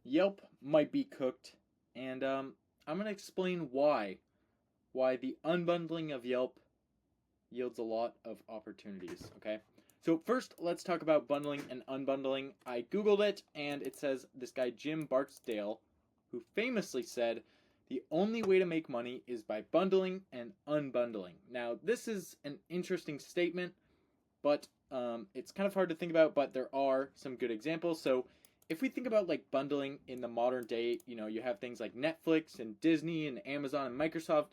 Yelp might be cooked, and I'm gonna explain why the unbundling of Yelp yields a lot of opportunities. Okay, so first let's talk about bundling and unbundling. I googled it, and it says this guy Jim Barksdale, who famously said, "The only way to make money is by bundling and unbundling." Now, this is an interesting statement, but it's kind of hard to think about, but there are some good examples. So if we think about like bundling in the modern day, you have things like Netflix and Disney and Amazon and Microsoft.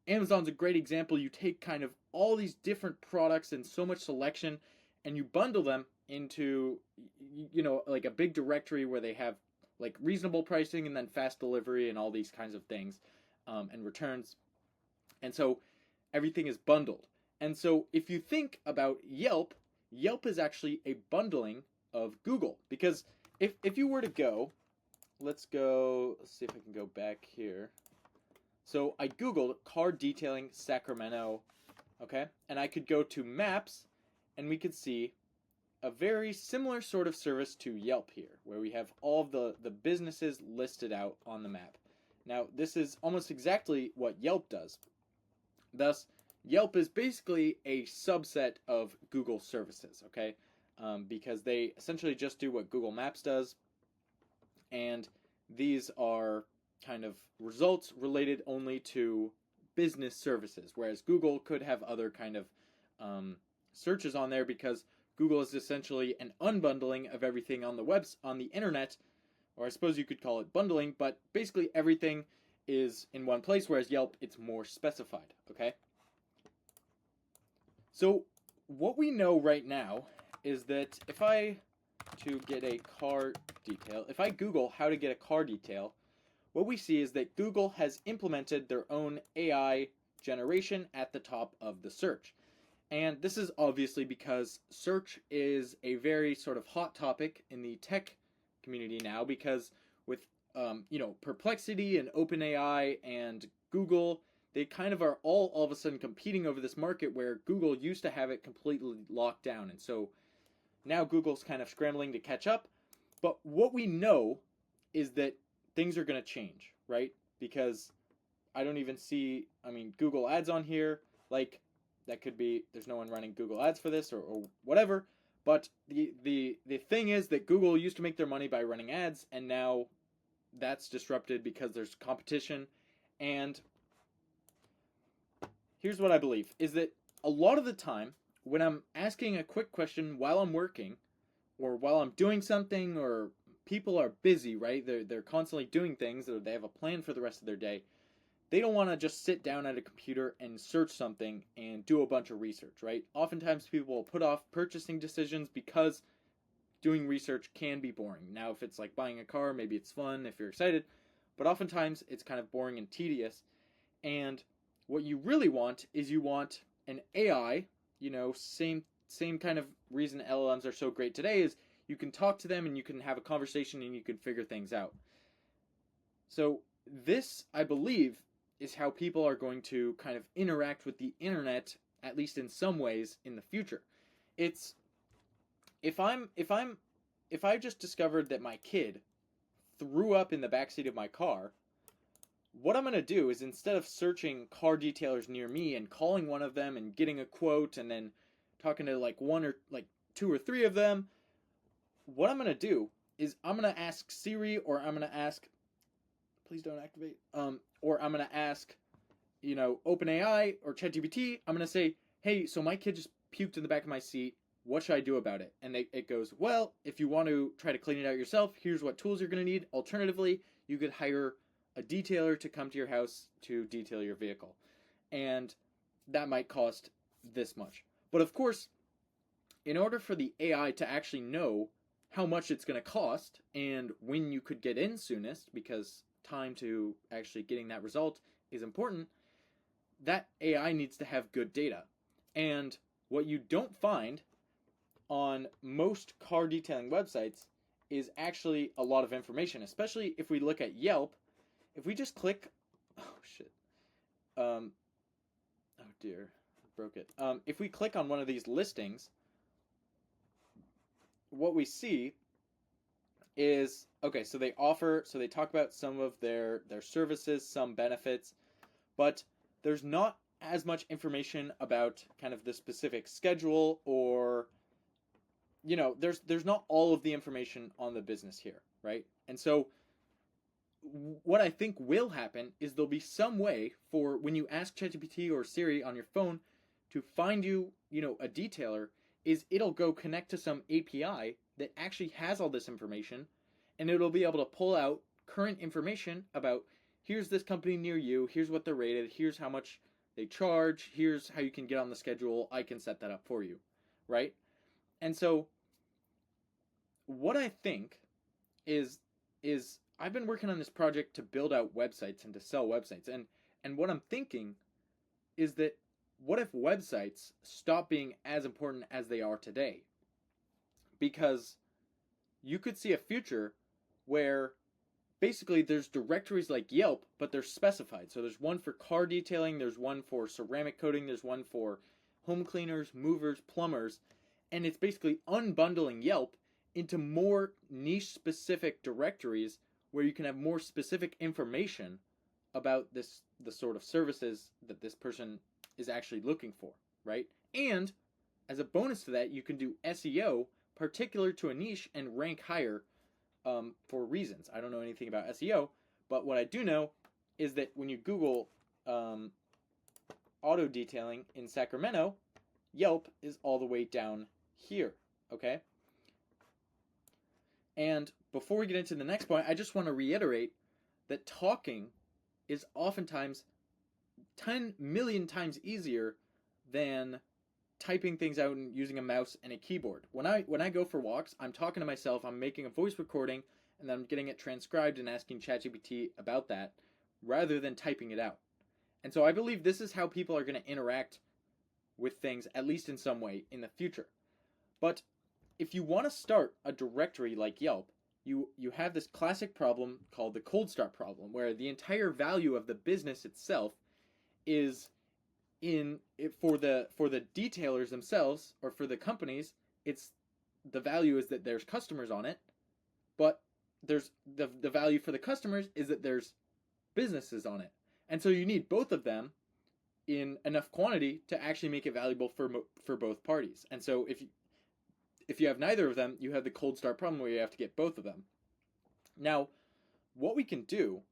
Amazon's a great example. You take kind of all these different products and so much selection, and you bundle them into like a big directory where they have like reasonable pricing and then fast delivery and all these kinds of things, and returns. And so everything is bundled. And so if you think about Yelp, Yelp is actually a bundling of Google. Because if you were to go, let's see if I can go back here. So I Googled car detailing Sacramento, okay? And I could go to maps and we could see a very similar sort of service to Yelp here, where we have all of the businesses listed out on the map. Now, this is almost exactly what Yelp does. Thus, Yelp is basically a subset of Google services, okay? Because they essentially just do what Google Maps does, and these are kind of results related only to business services, whereas Google could have other kind of searches on there because Google is essentially an unbundling of everything on the internet, or I suppose you could call it bundling, but basically everything is in one place, whereas Yelp, it's more specified, okay? So what we know right now is that if I Google how to get a car detail, what we see is that Google has implemented their own AI generation at the top of the search. And this is obviously because search is a very sort of hot topic in the tech community now, because with Perplexity and OpenAI and Google, they kind of are all of a sudden competing over this market where Google used to have it completely locked down. And so now Google's kind of scrambling to catch up. But what we know is that things are going to change, right? Because I don't even see, Google Ads on here. Like, that could be, there's no one running Google Ads for this or whatever. But the thing is that Google used to make their money by running ads, and now that's disrupted because there's competition. And here's what I believe, is that a lot of the time, when I'm asking a quick question while I'm working, or while I'm doing something, or people are busy, right? They're constantly doing things, or they have a plan for the rest of their day. They don't want to just sit down at a computer and search something and do a bunch of research, right? Oftentimes people will put off purchasing decisions because doing research can be boring. Now, if it's like buying a car, maybe it's fun if you're excited, but oftentimes it's kind of boring and tedious. And what you really want is you want an AI, same kind of reason LLMs are so great today is you can talk to them and you can have a conversation and you can figure things out. So this, I believe, is how people are going to kind of interact with the internet, at least in some ways, in the future. It's if I just discovered that my kid threw up in the backseat of my car, what I'm going to do is, instead of searching car detailers near me and calling one of them and getting a quote and then talking to like one or like two or three of them, what I'm going to do is I'm going to ask Siri, or I'm going to ask, please don't activate, or I'm going to ask, OpenAI or ChatGPT. I'm going to say, hey, so my kid just puked in the back of my seat. What should I do about it? And it goes, well, if you want to try to clean it out yourself, here's what tools you're going to need. Alternatively, you could hire a detailer to come to your house to detail your vehicle. And that might cost this much. But of course, in order for the AI to actually know how much it's going to cost and when you could get in soonest, because time to actually getting that result is important, that AI needs to have good data. And what you don't find on most car detailing websites is actually a lot of information, especially if we look at Yelp. If we just click, oh shit, oh dear, broke it. If we click on one of these listings, what we see is okay, so they talk about some of their services, some benefits, but there's not as much information about kind of the specific schedule, or there's not all of the information on the business here, right? And so what I think will happen is there'll be some way for when you ask ChatGPT or Siri on your phone to find you, a detailer, is it'll go connect to some API that actually has all this information, and it'll be able to pull out current information about, here's this company near you, here's what they're rated, here's how much they charge, here's how you can get on the schedule, I can set that up for you, right? And so what I think is I've been working on this project to build out websites and to sell websites, and what I'm thinking is that, what if websites stop being as important as they are today? Because you could see a future where basically there's directories like Yelp, but they're specified. So there's one for car detailing, there's one for ceramic coating, there's one for home cleaners, movers, plumbers, and it's basically unbundling Yelp into more niche specific directories where you can have more specific information about the sort of services that this person is actually looking for, right? And as a bonus to that, you can do SEO particular to a niche and rank higher for reasons. I don't know anything about SEO, but what I do know is that when you Google auto detailing in Sacramento, Yelp is all the way down here, okay? And before we get into the next point, I just want to reiterate that talking is oftentimes 10 million times easier than typing things out and using a mouse and a keyboard. When I go for walks, I'm talking to myself, I'm making a voice recording, and then I'm getting it transcribed and asking ChatGPT about that, rather than typing it out. And so I believe this is how people are going to interact with things, at least in some way, in the future. But if you want to start a directory like Yelp, you have this classic problem called the cold start problem, where the entire value of the business itself is for the detailers themselves, or for the companies, it's the value is that there's customers on it, but there's the value for the customers is that there's businesses on it. And so you need both of them in enough quantity to actually make it valuable for both parties. And so if you have neither of them, you have the cold start problem where you have to get both of them. Now, what we can do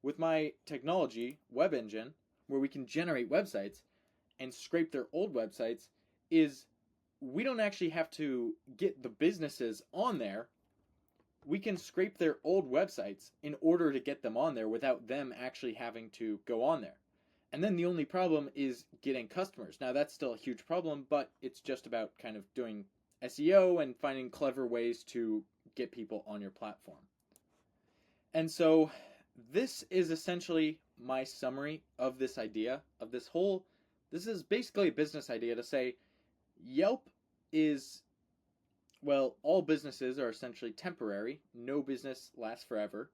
with my technology web engine, where we can generate websites and scrape their old websites, is we don't actually have to get the businesses on there. We can scrape their old websites in order to get them on there without them actually having to go on there. And then the only problem is getting customers. Now, that's still a huge problem, but it's just about kind of doing SEO and finding clever ways to get people on your platform. And so this is essentially my summary of this idea, of this is basically a business idea to say Yelp is, well, all businesses are essentially temporary. No business lasts forever.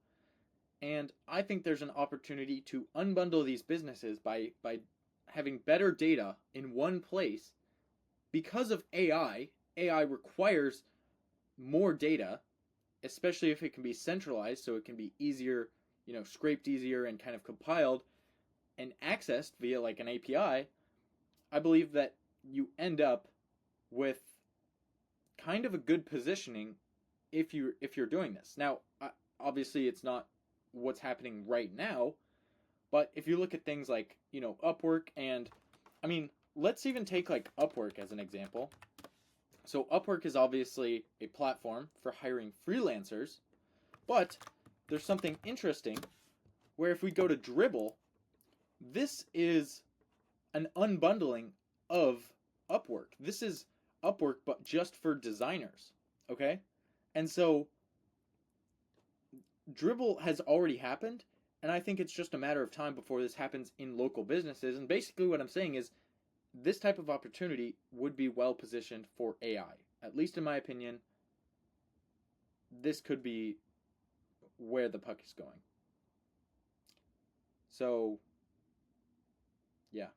And I think there's an opportunity to unbundle these businesses by having better data in one place. Because of AI requires more data, especially if it can be centralized, so it can be easier, scraped easier and kind of compiled and accessed via like an API. I believe that you end up with kind of a good positioning if you're doing this. Now, obviously it's not what's happening right now, but if you look at things like, Upwork, and I mean, let's even take like Upwork as an example. So Upwork is obviously a platform for hiring freelancers, but there's something interesting where if we go to Dribbble, this is an unbundling of Upwork. This is Upwork, but just for designers, okay? And so Dribbble has already happened, and I think it's just a matter of time before this happens in local businesses. And basically what I'm saying is this type of opportunity would be well positioned for AI. At least in my opinion, this could be where the puck is going. So, yeah.